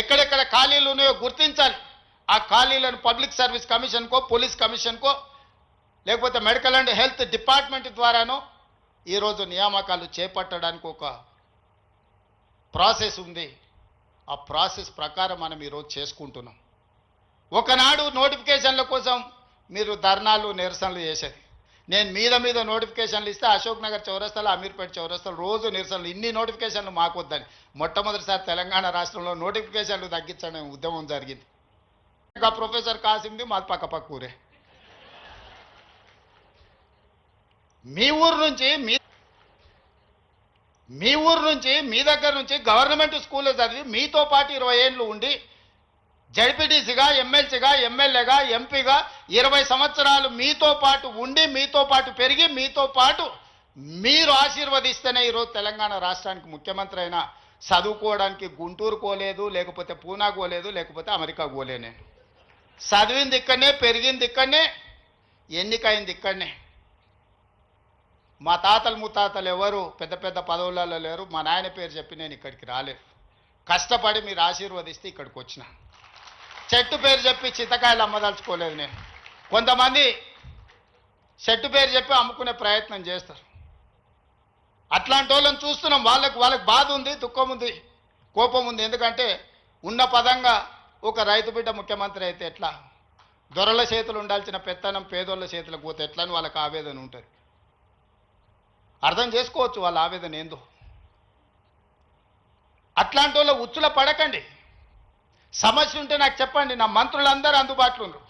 ఎక్కడెక్కడ ఖాళీలు ఉన్నాయో గుర్తించాలి. ఆ ఖాళీలను పబ్లిక్ సర్వీస్ కమిషన్కో, పోలీస్ కమిషన్కో, లేకపోతే మెడికల్ అండ్ హెల్త్ డిపార్ట్మెంట్ ద్వారానో ఈరోజు నియామకాలు చేపట్టడానికి ఒక ప్రాసెస్ ఉంది. ఆ ప్రాసెస్ ప్రకారం మనం ఈరోజు చేసుకుంటున్నాం. ఒకనాడు నోటిఫికేషన్ల కోసం మీరు ధర్నాలు, నిరసనలు చేసేది. నేను మీద నోటిఫికేషన్లు ఇస్తే అశోక్ నగర్ చౌరస్తాలో, అమీర్పేట చౌరస్తాలో రోజు నిరసనలు. ఇన్ని నోటిఫికేషన్లు మాకు వద్దని మొట్టమొదటిసారి తెలంగాణ రాష్ట్రంలో నోటిఫికేషన్లు తగ్గించడం ఉద్యమం జరిగింది. ఇంకా ప్రొఫెసర్ కాసింది మాది పక్క ఊరే. మీ ఊరు నుంచి మీ దగ్గర నుంచి గవర్నమెంట్ స్కూల్లో చదివి మీతో పాటు 20 ఏళ్ళు ఉండి జడ్పీటీసీగా, ఎమ్మెల్సీగా, ఎమ్మెల్యేగా, ఎంపీగా 20 సంవత్సరాలు మీతో పాటు ఉండి, మీతో పాటు పెరిగి, మీతో పాటు మీరు ఆశీర్వదిస్తేనే ఈరోజు తెలంగాణ రాష్ట్రానికి ముఖ్యమంత్రి అయినా. చదువుకోవడానికి గుంటూరు పోలేదు, లేకపోతే పూనా పోలేదు, లేకపోతే అమెరికా పోలే. నేను చదివింది ఇక్కడనే, పెరిగింది ఇక్కడనే, ఎన్నికైంది ఇక్కడనే. మా తాతలు ముత్తాతలు ఎవరు పెద్ద పెద్ద పదవులలో లేరు. మా నాయన పేరు చెప్పి నేను ఇక్కడికి రాలేదు. కష్టపడి మీరు ఆశీర్వదిస్తే ఇక్కడికి వచ్చిన. చెట్టు పేరు చెప్పి చింతకాయలు అమ్మదలుచుకోలేదు నేను. కొంతమంది చెట్టు పేరు చెప్పి అమ్ముకునే ప్రయత్నం చేస్తారు. అట్లాంటి వాళ్ళని చూస్తున్నాం. వాళ్ళకి బాధ ఉంది, దుఃఖం ఉంది, కోపం ఉంది. ఎందుకంటే ఉన్న పదంగా ఒక రైతు బిడ్డ ముఖ్యమంత్రి అయితే ఎట్లా, దొరల చేతులు ఉండాల్సిన పెత్తనం పేదోళ్ళ చేతులకు పోతే ఎట్లా అని వాళ్ళకి ఆవేదన ఉంటుంది. అర్థం చేసుకోవచ్చు వాళ్ళ ఆవేదన ఏందో. అట్లాంటి వాళ్ళ ఉచ్చుల పడకండి. సమస్య ఉంటే నాకు చెప్పండి. నా మంత్రులందరూ అందుబాటులో ఉన్నారు.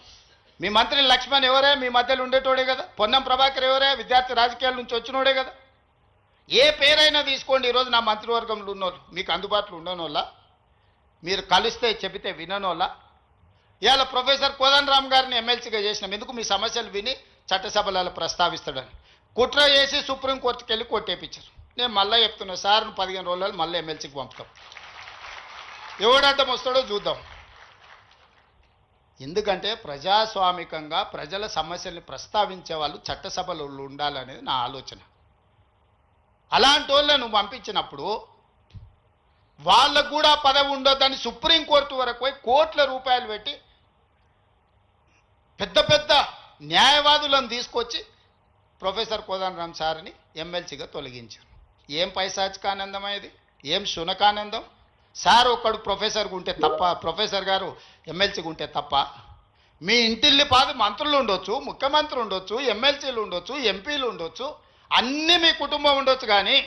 మీ మంత్రి లక్ష్మణ్ ఎవరే, మీ మధ్యలో ఉండేటోడే కదా. పొన్నం ప్రభాకర్ ఎవరే, విద్యార్థి రాజకీయాల నుంచి వచ్చినోడే కదా. ఏ పేరైనా తీసుకోండి. ఈరోజు నా మంత్రివర్గంలో ఉన్నోళ్ళు మీకు అందుబాటులో ఉండనోళ్ళ, మీరు కలిస్తే చెబితే విననోళ్ళ. ఇవాళ ప్రొఫెసర్ కోదండరామ్ గారిని ఎమ్మెల్సీగా చేసినాం. ఎందుకు? మీ సమస్యలు విని చట్టసభలలో ప్రస్తావిస్తాడని. కుట్ర చేసి సుప్రీంకోర్టుకి వెళ్ళి కొట్టేపించారు. నేను మళ్ళీ చెప్తున్నా, సార్ 15 రోజులు మళ్ళీ ఎమ్మెల్సీకి పంపుతాం. ఎవడడ్డం వస్తాడో చూద్దాం. ఎందుకంటే ప్రజాస్వామికంగా ప్రజల సమస్యల్ని ప్రస్తావించే వాళ్ళు చట్టసభలో ఉండాలనేది నా ఆలోచన. అలాంటి వాళ్ళను పంపించినప్పుడు వాళ్ళకు కూడా పదవి ఉండొద్దని సుప్రీంకోర్టు వరకు పోయి కోట్ల రూపాయలు పెట్టి పెద్ద పెద్ద న్యాయవాదులను తీసుకొచ్చి ప్రొఫెసర్ కోదండరామ్ సార్ని ఎమ్మెల్సీగా తొలగించారు. ఏం పైశాచికానందం ఇది, ఏం శునకానందం. సార్ ఒక్కడు ప్రొఫెసర్గా ఉంటే తప్ప, ప్రొఫెసర్ గారు ఎమ్మెల్సీగా ఉంటే తప్ప. మీ ఇంటిల్లి పాదు మంత్రులు ఉండొచ్చు, ముఖ్యమంత్రి ఉండొచ్చు, ఎమ్మెల్సీలు ఉండొచ్చు, ఎంపీలు ఉండొచ్చు, అన్నీ మీ కుటుంబం ఉండొచ్చు. కానీ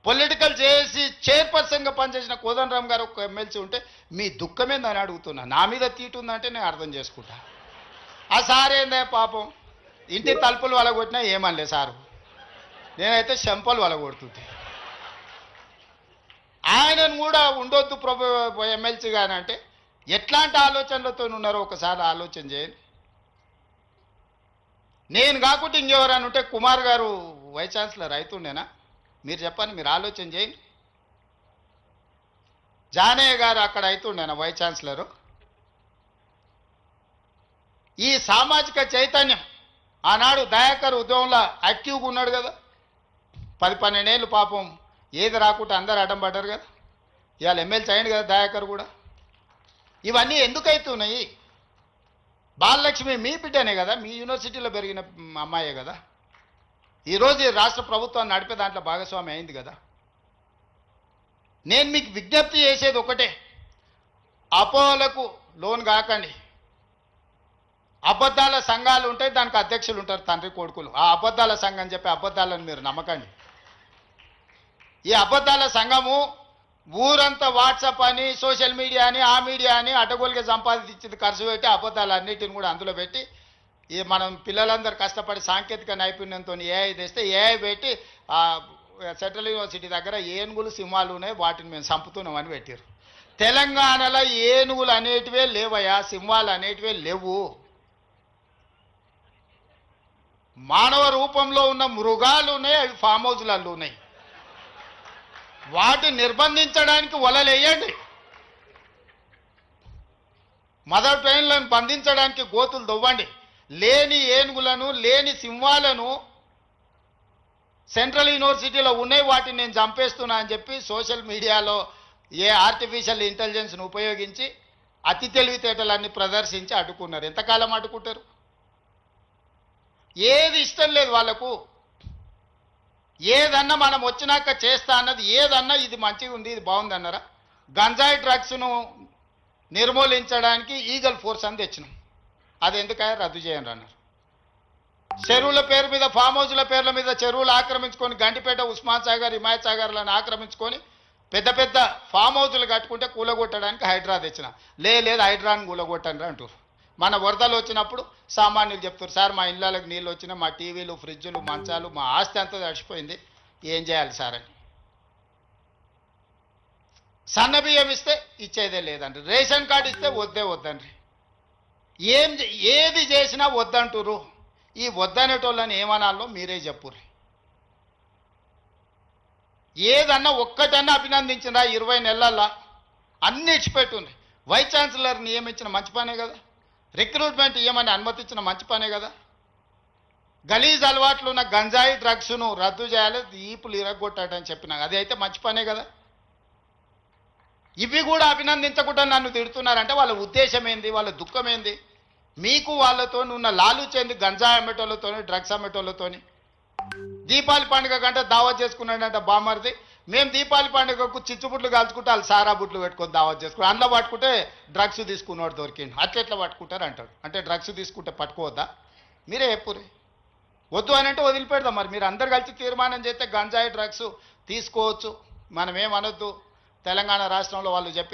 పొలిటికల్ చేసి చైర్పర్సన్గా పనిచేసిన కోదండరామ్ గారు ఒక ఎమ్మెల్సీ ఉంటే మీ దుఃఖమేందని అడుగుతున్నా. నా మీద తీటు ఉందంటే నేను అర్థం చేసుకుంటా. ఆ సార్ ఏందే పాపం, ఇంటి తలుపులు వలగొట్టినా ఏమనలే సారు. నేనైతే చెంపలు వలగొడుతుంటే. ఆయనను కూడా ఉండొద్దు ఎమ్మెల్సీగా అంటే ఎట్లాంటి ఆలోచనలతో ఉన్నారో ఒకసారి ఆలోచన చేయండి. నేను కాకుండా ఇంకెవరైనా ఉంటే కుమార్ గారు వైస్ ఛాన్సలర్ అవుతుండేనా? మీరు చెప్పండి, మీరు ఆలోచన చేయండి. జానయ్య గారు అక్కడ అవుతుండేనా వైస్ ఛాన్సలరు? ఈ సామాజిక చైతన్యం ఆనాడు దయాకర్ ఉద్యమంలో యాక్టివ్గా ఉన్నాడు కదా. 10-12 ఏళ్ళు పాపం ఏది రాకుండా అందరు అడ్డం పడ్డారు కదా. ఇవాళ ఎమ్మెల్సీ అయ్యింది కదా దయాకర్ కూడా. ఇవన్నీ ఎందుకు అవుతున్నాయి? బాలలక్ష్మి మీ బిడ్డనే కదా, మీ యూనివర్సిటీలో పెరిగిన అమ్మాయే కదా. ఈరోజు రాష్ట్ర ప్రభుత్వాన్ని నడిపే దాంట్లో భాగస్వామి అయింది కదా. నేను మీకు విజ్ఞప్తి చేసేది ఒకటే, అపోహలకు లోన్ కాకండి. అబద్ధాల సంఘాలు ఉంటాయి, దానికి అధ్యక్షులు ఉంటారు, తండ్రి కొడుకులు. ఆ అబద్ధాల సంఘం చెప్పే అబద్ధాలను మీరు నమ్మకండి. ఈ అబద్ధాల సంఘము ఊరంతా వాట్సాప్ అని, సోషల్ మీడియా అని, ఆ మీడియా అని అడ్డగోలుగా సంపాదించింది ఖర్చు పెట్టి అబద్ధాలన్నిటిని కూడా అందులో పెట్టి ఈ మనం పిల్లలందరూ కష్టపడి సాంకేతిక నైపుణ్యంతో ఏఐ తెస్తే ఏఐ పెట్టి సెంట్రల్ యూనివర్సిటీ దగ్గర ఏనుగులు సింహాలు ఉన్నాయి, వాటిని మేము చంపుతున్నామని పెట్టారు. తెలంగాణలో ఏనుగులు అనేటివే లేవయా, సింహాలు అనేటివే లేవు. మానవ రూపంలో ఉన్న మృగాలు ఉన్నాయి, అవి ఫామ్ హౌస్లలో ఉన్నాయి. వాటిని నిర్బంధించడానికి వలలేయండి. మదర్ ట్రైన్లను బంధించడానికి గోతులు దొవ్వండి. లేని ఏనుగులను, లేని సింహాలను సెంట్రల్ యూనివర్సిటీలో ఉన్నాయి, వాటిని నేను చంపేస్తున్నా అని చెప్పి సోషల్ మీడియాలో ఏ ఆర్టిఫిషియల్ ఇంటెలిజెన్స్ను ఉపయోగించి అతి తెలివితేటలన్నీ ప్రదర్శించి అడ్డుకున్నారు. ఎంతకాలం అడ్డుకుంటారు? ఏది ఇష్టం లేదు వాళ్ళకు. ఏదన్నా మనం వచ్చినాక చేస్తా అన్నది ఏదన్నా ఇది మంచిగా ఉంది, ఇది బాగుంది అన్నారా? గంజాయి డ్రగ్స్ను నిర్మూలించడానికి ఈగల్ ఫోర్స్ అని తెచ్చినాం. అది ఎందుకయ్యా రద్దు చేయండి అన్నారు. చెరువుల పేరు మీద, ఫామ్ హౌస్ల పేర్ల మీద చెరువులు ఆక్రమించుకొని గండిపేట, ఉస్మాన్ సాగర్, హిమాయత్ సాగర్లను ఆక్రమించుకొని పెద్ద పెద్ద ఫామ్ హౌస్లు కట్టుకుంటే కూలగొట్టడానికి హైడ్రా తెచ్చిన. లేదు హైడ్రాని కూలగొట్టండి అంటారు. మన వరదలు వచ్చినప్పుడు సామాన్యులు చెప్తారు, సార్ మా ఇళ్ళకి నీళ్ళు వచ్చినా, మా టీవీలు, ఫ్రిడ్జులు, మంచాలు, మా ఆస్తి అంతా తడిచిపోయింది, ఏం చేయాలి సార్ అని. సన్న బియ్యం ఇస్తే ఇచ్చేదే లేదండి, రేషన్ కార్డు ఇస్తే వద్దండి. ఏది చేసినా వద్దంటురు. ఈ వద్దనేటోళ్ళని ఏమనాలో మీరే చెప్పుర్రి. ఏదన్నా ఒక్కటన్నా అభినందించినా 20 నెలల్లో అన్ని ఇచ్చిపెట్టుండ్రి. వైస్ ఛాన్సలర్ నియమించిన మంచి పనే కదా, రిక్రూట్మెంట్ ఇవ్వమని అనుమతించిన మంచి పనే కదా. గలీజ్ అలవాట్లు ఉన్న గంజాయి డ్రగ్స్ను రద్దు చేయాలి, ఈపులు ఇరగొట్టాడని చెప్పినా అది అయితే మంచి పనే కదా. ఇవి కూడా అభినందించకుండా నన్ను తిడుతున్నారంటే వాళ్ళ ఉద్దేశం ఏంది, వాళ్ళ దుఃఖం ఏంది? మీకు వాళ్ళతో ఉన్న లాలుచేంది, గంజాయి అమ్మేటోళ్ళతోని, డ్రగ్స్ అమ్మేటోళ్ళతోని. దీపావళి పండుగ కంటే దావత్ చేసుకున్నాడంట బామర్ది. మేము దీపావళి పండుగకు చిచ్చుబుట్లు కాల్చుకుంటే వాళ్ళు సారా బుట్లు పెట్టుకొని దావత్ చేసుకుని అందులో పట్టుకుంటే డ్రగ్స్ తీసుకున్నాడు దొరికిండు. అట్లెట్లా పట్టుకుంటారు అంటాడు. అంటే డ్రగ్స్ తీసుకుంటే పట్టుకోవద్దా? మీరే చెప్పుర్రి. వద్దు అని అంటే వదిలిపెడదాం. మరి మీరు అందరు కలిసి తీర్మానం చేస్తే గంజాయి డ్రగ్స్ తీసుకోవచ్చు, మనం ఏమనొద్దు. తెలంగాణ రాష్ట్రంలో వాళ్ళు చెప్పి